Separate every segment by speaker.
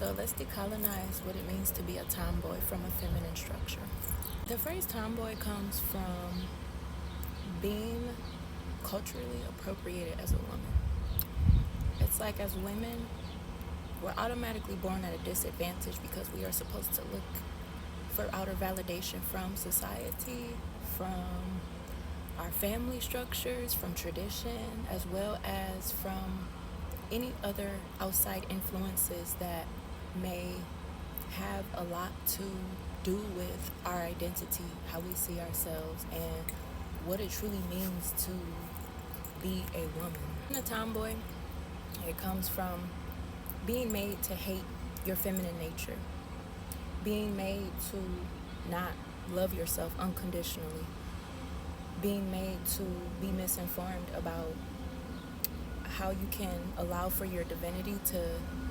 Speaker 1: So let's decolonize what it means to be a tomboy from a feminine structure. The phrase tomboy comes from being culturally appropriated as a woman. It's like as women, we're automatically born at a disadvantage because we are supposed to look for outer validation from society, from our family structures, from tradition, as well as from any other outside influences that may have a lot to do with our identity, how we see ourselves, and what it truly means to be a woman. In a tomboy, it comes from being made to hate your feminine nature, being made to not love yourself unconditionally, being made to be misinformed about how you can allow for your divinity to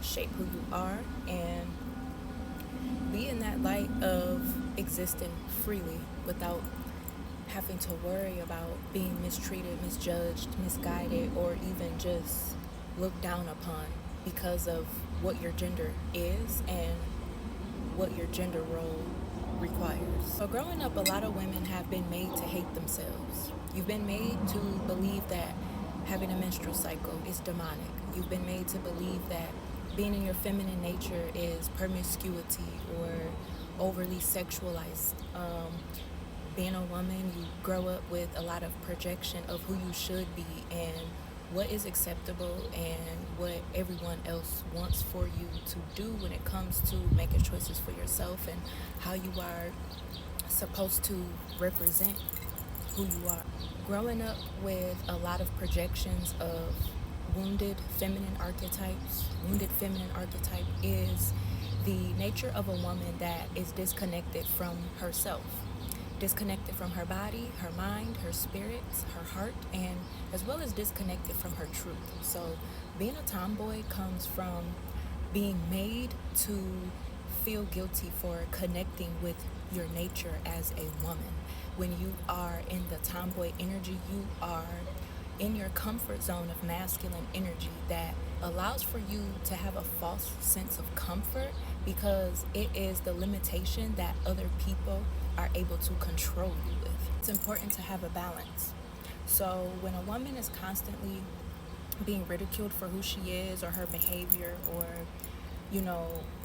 Speaker 1: shape who you are and be in that light of existing freely without having to worry about being mistreated, misjudged, misguided, or even just looked down upon because of what your gender is and what your gender role requires. So growing up, a lot of women have been made to hate themselves. You've been made to believe that having a menstrual cycle is demonic. You've been made to believe that being in your feminine nature is promiscuity or overly sexualized. Being a woman, you grow up with a lot of projection of who you should be and what is acceptable and what everyone else wants for you to do when it comes to making choices for yourself and how you are supposed to represent who you are. Growing up with a lot of projections of wounded feminine archetypes. Wounded feminine archetype is the nature of a woman that is disconnected from herself, disconnected from her body, her mind, her spirit, her heart, and as well as disconnected from her truth. So being a tomboy comes from being made to feel guilty for connecting with your nature as a woman. When you are in the tomboy energy, you are in your comfort zone of masculine energy that allows for you to have a false sense of comfort because it is the limitation that other people are able to control you with. It's important to have a balance. So when a woman is constantly being ridiculed for who she is or her behavior or,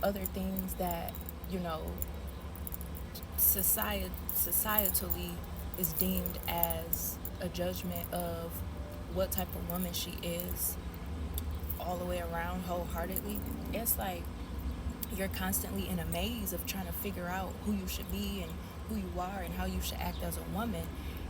Speaker 1: other things that, societally is deemed as a judgment of what type of woman she is all the way around wholeheartedly, it's like you're constantly in a maze of trying to figure out who you should be and who you are and how you should act as a woman.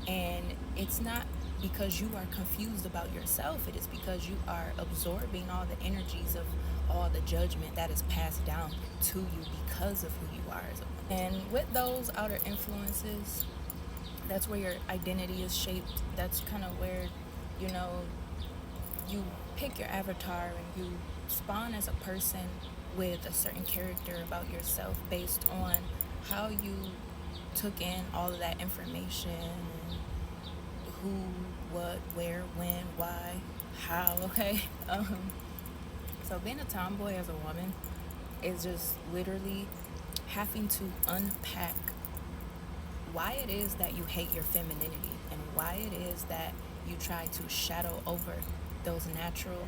Speaker 1: And it's not because you are confused about yourself, it is because you are absorbing all the energies of all the judgment that is passed down to you because of who you are as a woman. And with those outer influences, that's where your identity is shaped. That's kind of where, you pick your avatar and you spawn as a person with a certain character about yourself based on how you took in all of that information and who, what, where, when, why, how, okay? So being a tomboy as a woman is just literally having to unpack why it is that you hate your femininity and why it is that you try to shadow over those natural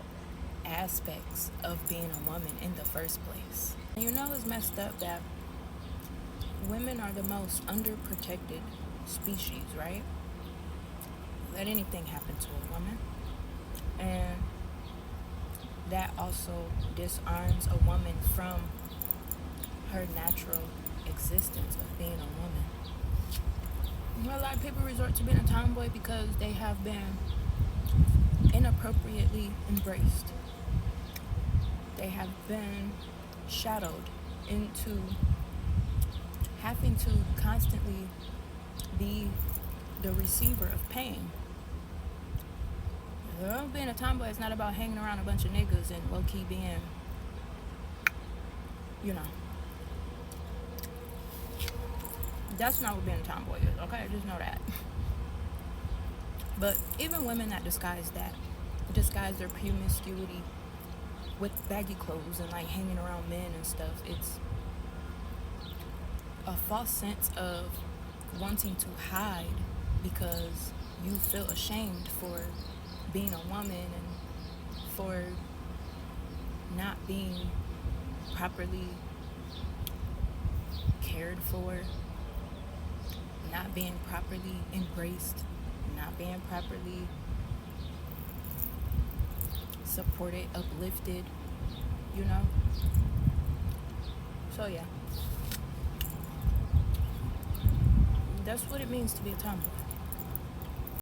Speaker 1: aspects of being a woman in the first place. It's messed up that women are the most underprotected species, right? Let anything happen to a woman. And that also disarms a woman from her natural existence of being a woman. A lot of people resort to being a tomboy because they have been inappropriately embraced. They have been shadowed into having to constantly be the receiver of pain. Being a tomboy is not about hanging around a bunch of niggas and low-key being, that's not what being a tomboy is, okay? Just know that. But even women that disguise their promiscuity with baggy clothes and like hanging around men and stuff. It's a false sense of wanting to hide because you feel ashamed for being a woman and for not being properly cared for, not being properly embraced, not being properly supported, uplifted, you know? So yeah. That's what it means to be a tomboy.